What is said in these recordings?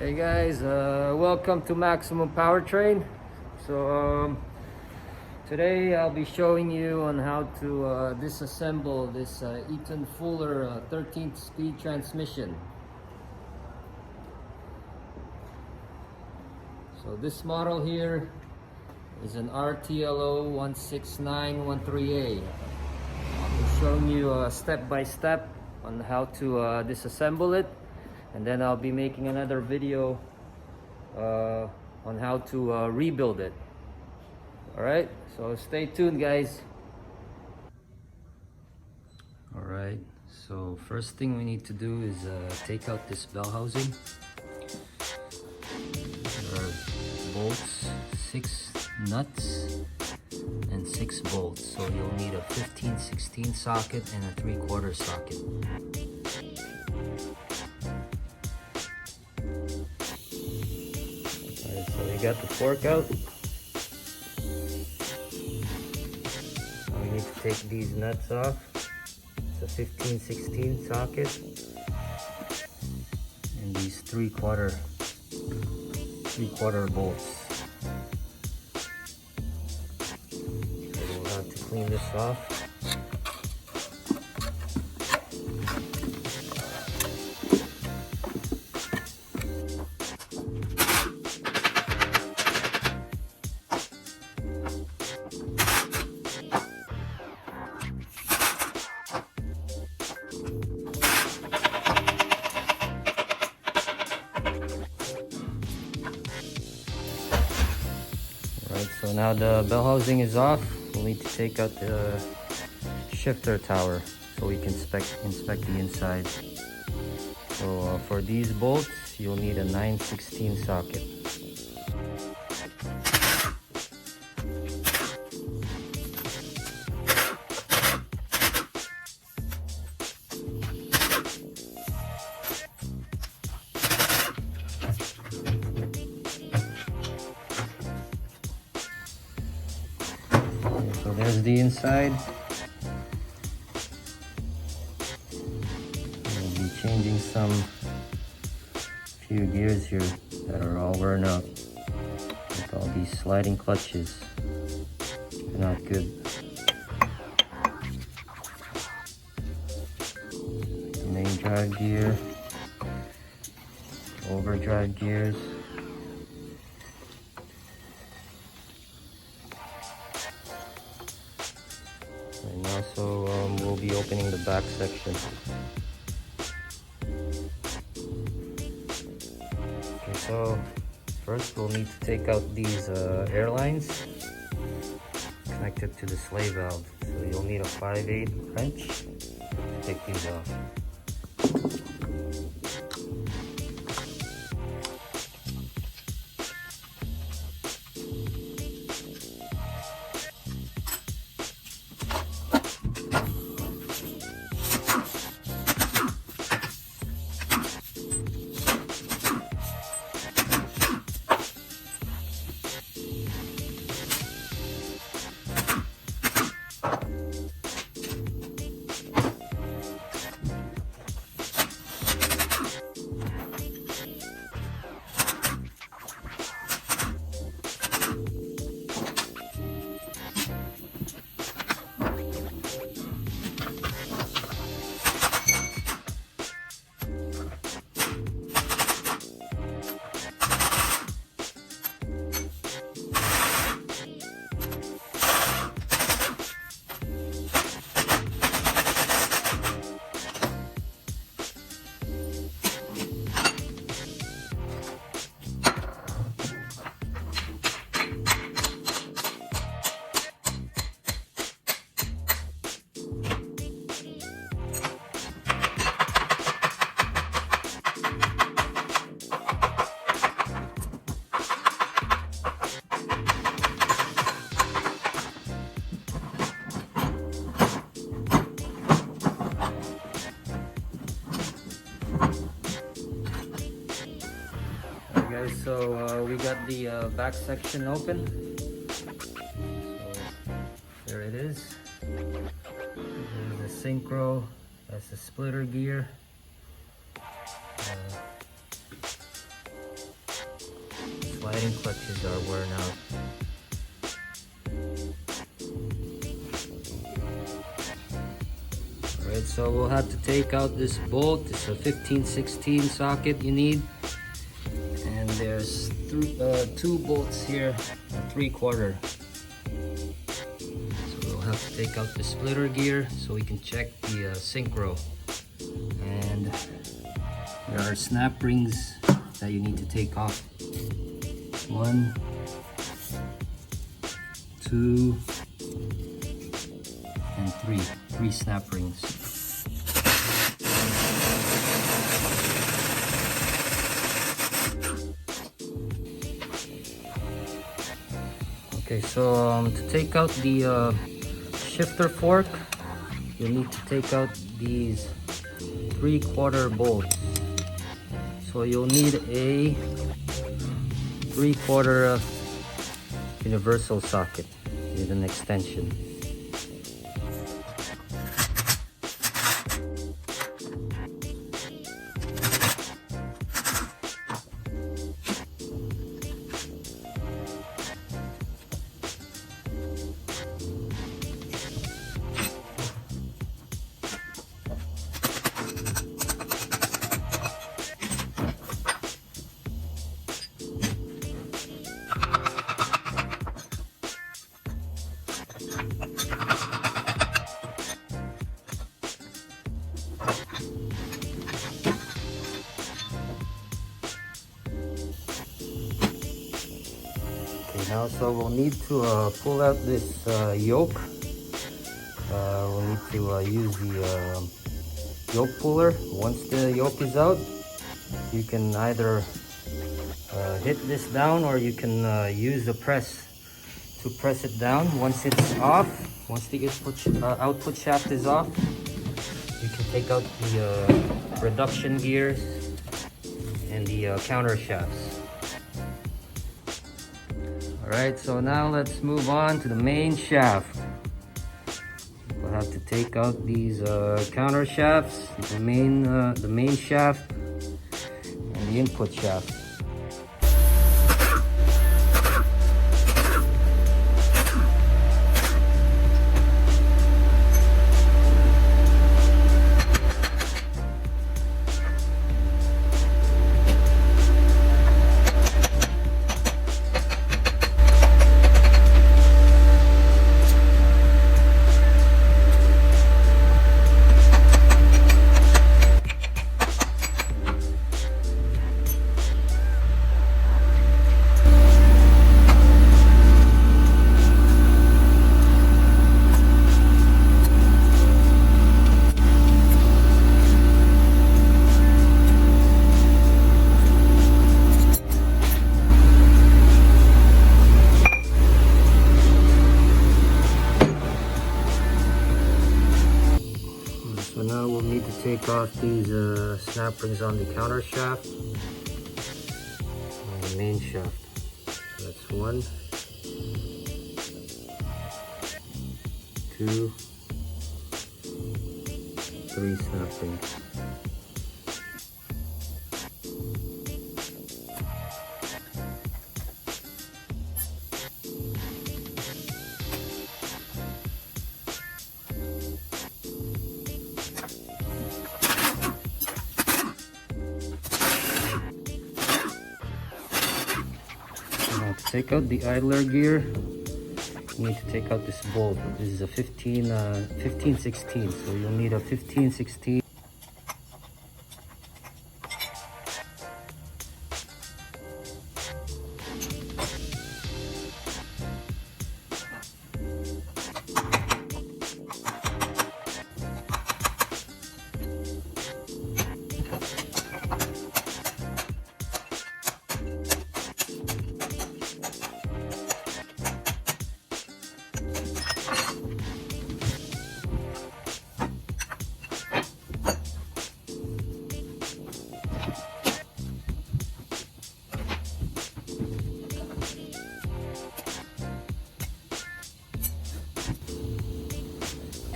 Hey guys, welcome to Maximum Powertrain. Today I'll be showing you on how to disassemble this Eaton Fuller 13th speed transmission. So this model here is an RTLO 16913A. I'll be showing you step by step on how to disassemble it, and then I'll be making another video on how to rebuild it. Alright, so stay tuned, guys. Alright, so first thing we need to do is take out this bell housing. There are bolts, 6 nuts and 6 bolts, so you'll need a 15/16 socket and a 3/4 socket. Alright, so we got the fork out. Now we need to take these nuts off. It's a 15/16 socket and these 3/4 bolts. So we'll have to clean this off. Right, so now the bell housing is off. We'll need to take out the shifter tower so we can inspect the inside. So for these bolts, you'll need a 9/16 socket. So there's the inside. We'll be changing few gears here that are all worn out with all these sliding clutches. They're not good. The main drive gear, overdrive gears. And also we'll be opening the back section. Okay, so first we'll need to take out these air lines connected to the sleigh valve. So you'll need a 5/8 wrench to take these off. Guys, so we got the back section open. So there it is. There's the synchro, that's the splitter gear. sliding clutches are worn out. Alright, so we'll have to take out this bolt. It's a 15-16 socket you need. And there's two bolts here, a 3/4. So we'll have to take out the splitter gear so we can check the synchro. And there are snap rings that you need to take off. 1, 2, and 3. 3 snap rings. Okay, so to take out the shifter fork, you need to take out these 3/4 bolts. So you'll need a 3/4 universal socket with an extension. Now, so we'll need to pull out this yoke. We'll need to use the yoke puller. Once the yoke is out, you can either hit this down, or you can use the press to press it down. Once it's off, once the output shaft is off, you can take out the reduction gears and the counter shafts. Alright, so now let's move on to the main shaft. We'll have to take out these counter shafts, the main shaft, and the input shaft. So now we'll need to take off these snap rings on the counter shaft and the main shaft. So that's 1, 2, 3 snap rings. Now to take out the idler gear, you need to take out this bolt. This is a 15-16, so you'll need a 15-16.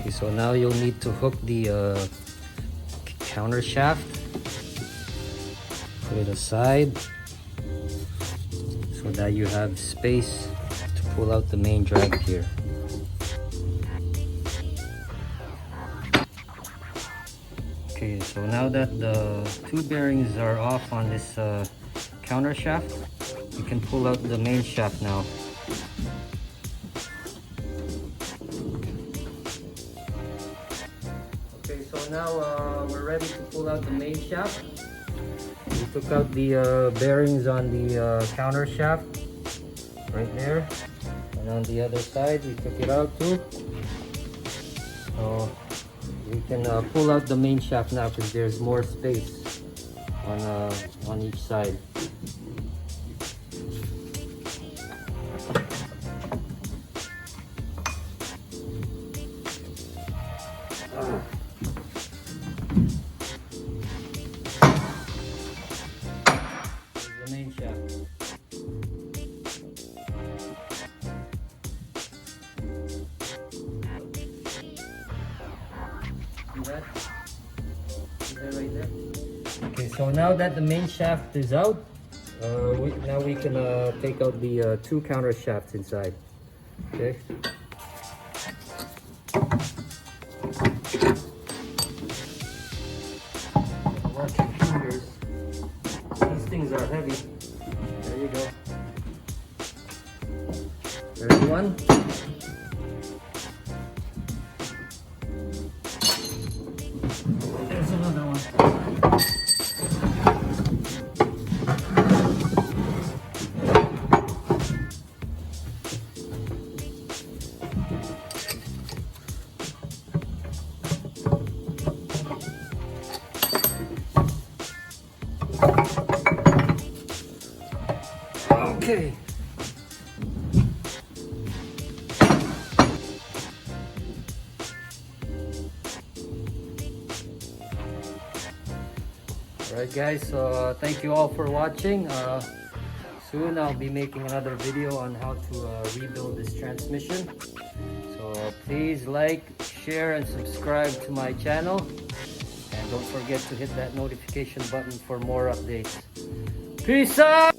Okay, so now you'll need to hook the counter shaft. Put it aside. So that you have space to pull out the main drag gear. Okay, so now that the two bearings are off on this counter shaft, you can pull out the main shaft now. Okay, so now we're ready to pull out the main shaft. We took out the bearings on the counter shaft right there, and on the other side we took it out too. So we can pull out the main shaft now because there's more space on each side. There's the main shaft. See that right there? Okay, so now that the main shaft is out, now we can take out the two counter shafts inside. Okay. Watch your fingers. These things are heavy. There you go. There's one. There's another one. Okay. Alright guys, so thank you all for watching. Soon I'll be making another video on how to rebuild this transmission. So please like, share and subscribe to my channel. And don't forget to hit that notification button for more updates. Peace out!